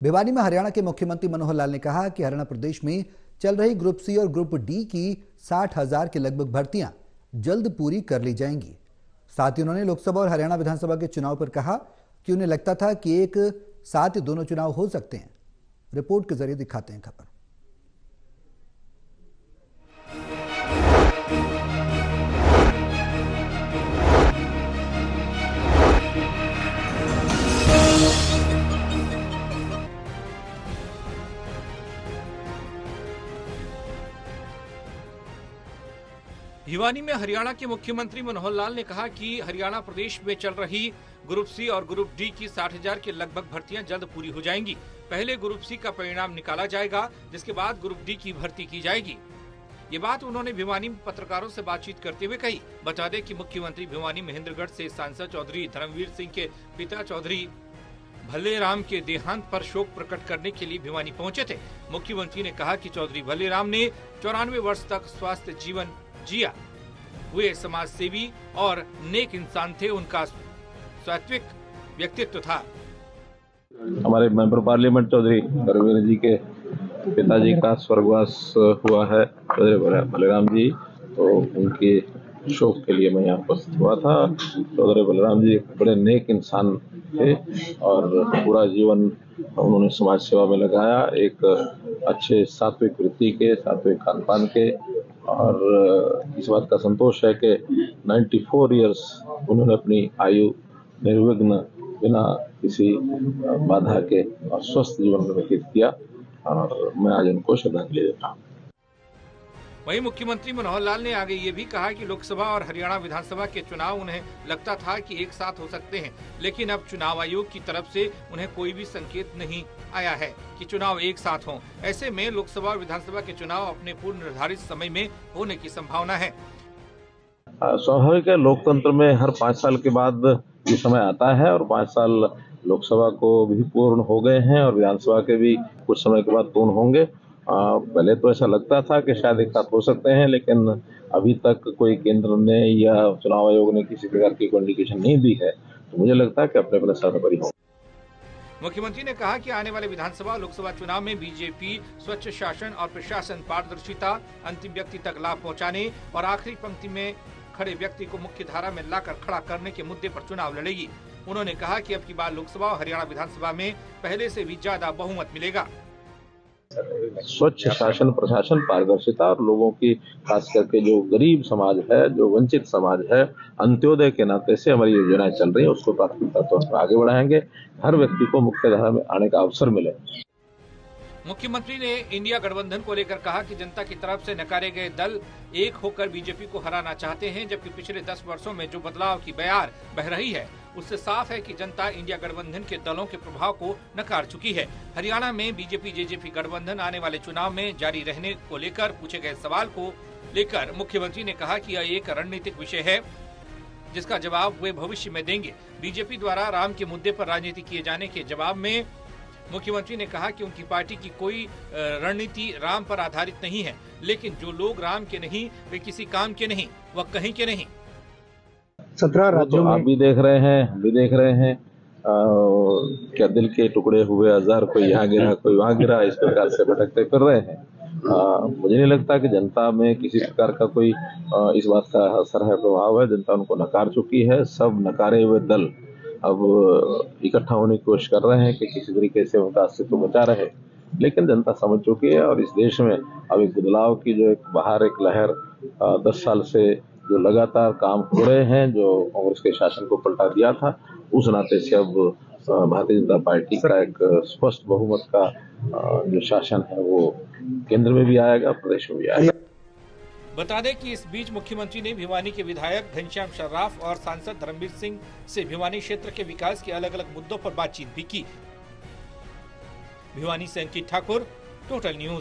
भिवानी में हरियाणा के मुख्यमंत्री मनोहर लाल ने कहा कि हरियाणा प्रदेश में चल रही ग्रुप सी और ग्रुप डी की 60,000 के लगभग भर्तियां जल्द पूरी कर ली जाएंगी। साथ ही उन्होंने लोकसभा और हरियाणा विधानसभा के चुनाव पर कहा कि उन्हें लगता था कि एक साथ ही दोनों चुनाव हो सकते हैं। रिपोर्ट के जरिए दिखाते हैं खबर। भिवानी में हरियाणा के मुख्यमंत्री मनोहर लाल ने कहा कि हरियाणा प्रदेश में चल रही ग्रुप सी और ग्रुप डी की 60,000 के लगभग भर्तियां जल्द पूरी हो जाएंगी। पहले ग्रुप सी का परिणाम निकाला जाएगा, जिसके बाद ग्रुप डी की भर्ती की जाएगी। ये बात उन्होंने भिवानी में पत्रकारों से बातचीत करते हुए कही। बता दें कि मुख्यमंत्री भिवानी महेंद्रगढ़ से सांसद चौधरी धर्मवीर सिंह के पिता चौधरी भल्लेराम के देहांत पर शोक प्रकट करने के लिए भिवानी पहुंचे थे। मुख्यमंत्री ने कहा कि चौधरी भल्लेराम ने 94 वर्ष तक स्वस्थ जीवन जिया। वे समाज सेवी और नेक इंसान थे। उनका सात्विक व्यक्तित्व था। हमारे मेंबर पार्लियामेंट चौधरी धर्मवीर जी के पिताजी का स्वर्गवास हुआ है, चौधरी भल्लेराम जी, तो उनके शोक के लिए मैं यहाँ उपस्थित हुआ था। चौधरी भल्लेराम जी एक बड़े नेक इंसान थे और पूरा जीवन उन्होंने समाज सेवा में लगाया, एक अच्छे सात्विक वृत्ति के, सात्विक खान पान के, और इस बात का संतोष है कि 94 इयर्स उन्होंने अपनी आयु निर्विघ्न बिना किसी बाधा के और स्वस्थ जीवन में व्यतीत किया, और मैं आज उनको श्रद्धांजलि देता हूँ। वहीं मुख्यमंत्री मनोहर लाल ने आगे ये भी कहा कि लोकसभा और हरियाणा विधानसभा के चुनाव उन्हें लगता था कि एक साथ हो सकते हैं, लेकिन अब चुनाव आयोग की तरफ से उन्हें कोई भी संकेत नहीं आया है कि चुनाव एक साथ हों। ऐसे में लोकसभा और विधानसभा के चुनाव अपने पूर्व निर्धारित समय में होने की संभावना है। स्वाभाविक है, लोकतंत्र में हर 5 साल के बाद ये समय आता है और 5 साल लोकसभा को भी पूर्ण हो गए हैं और विधानसभा के भी कुछ समय के बाद पूर्ण होंगे। पहले तो ऐसा लगता था कि शायद एक साथ हो सकते हैं, लेकिन अभी तक कोई केंद्र ने या चुनाव आयोग ने किसी प्रकार की कोई इंडिकेशन नहीं दी है, तो मुझे लगता है कि अपने अपने स्थान पर ही होंगे। मुख्यमंत्री ने कहा कि आने वाले विधानसभा और लोकसभा चुनाव में बीजेपी स्वच्छ शासन और प्रशासन, पारदर्शिता, अंतिम व्यक्ति तक लाभ पहुंचाने और आखिरी पंक्ति में खड़े व्यक्ति को मुख्य धारा में लाकर खड़ा करने के मुद्दे पर चुनाव लड़ेगी। उन्होंने कहा कि अब की बार लोकसभा और हरियाणा विधानसभा में पहले से भी ज्यादा बहुमत मिलेगा। स्वच्छ शासन, प्रशासन, पारदर्शिता और लोगों की, खास करके जो गरीब समाज है, जो वंचित समाज है, अंत्योदय के नाते से हमारी योजनाएं चल रही है, उसको प्राथमिकता तौर पर आगे बढ़ाएंगे। हर व्यक्ति को मुख्य धारा में आने का अवसर मिले। मुख्यमंत्री ने इंडिया गठबंधन को लेकर कहा कि जनता की तरफ से नकारे गए दल एक होकर बीजेपी को हराना चाहते हैं, जबकि पिछले 10 वर्षों में जो बदलाव की बयार बह रही है, उससे साफ है कि जनता इंडिया गठबंधन के दलों के प्रभाव को नकार चुकी है। हरियाणा में बीजेपी जेजेपी गठबंधन आने वाले चुनाव में जारी रहने को लेकर पूछे गए सवाल को लेकर मुख्यमंत्री ने कहा कि यह एक रणनीतिक विषय है, जिसका जवाब वे भविष्य में देंगे। बीजेपी द्वारा राम के मुद्दे पर राजनीति किए जाने के जवाब में मुख्यमंत्री ने कहा कि उनकी पार्टी की कोई रणनीति राम पर आधारित नहीं है, लेकिन जो लोग राम के नहीं, वे किसी काम के नहीं, वह कहीं के नहीं। 17 राज्यों में आप भी देख रहे हैं, हम भी देख रहे हैं, क्या दिल के टुकड़े हुए हजार, कोई यहाँ गिरा कोई वहाँ गिरा, इस प्रकार से भटकते फिर रहे हैं। मुझे नहीं लगता कि जनता में किसी प्रकार का कोई इस बात का असर है, प्रभाव है। जनता उनको नकार चुकी है। सब नकारे हुए दल अब इकट्ठा होने की कोशिश कर रहे हैं कि किसी तरीके से उनका अस्तित्व बचा रहे, लेकिन जनता समझ चुकी है और इस देश में अब एक बदलाव की जो एक बाहर एक लहर 10 साल से जो लगातार काम हो रहे हैं, जो कांग्रेस के शासन को पलटा दिया था, उस नाते से अब भारतीय जनता पार्टी का एक स्पष्ट बहुमत का जो शासन है वो केंद्र में भी आएगा, प्रदेश में भी आएगा। बता दें कि इस बीच मुख्यमंत्री ने भिवानी के विधायक घनश्याम सर्राफ और सांसद धर्मवीर सिंह से भिवानी क्षेत्र के विकास के अलग अलग मुद्दों पर बातचीत भी की। भिवानी से अंकित ठाकुर, टोटल न्यूज।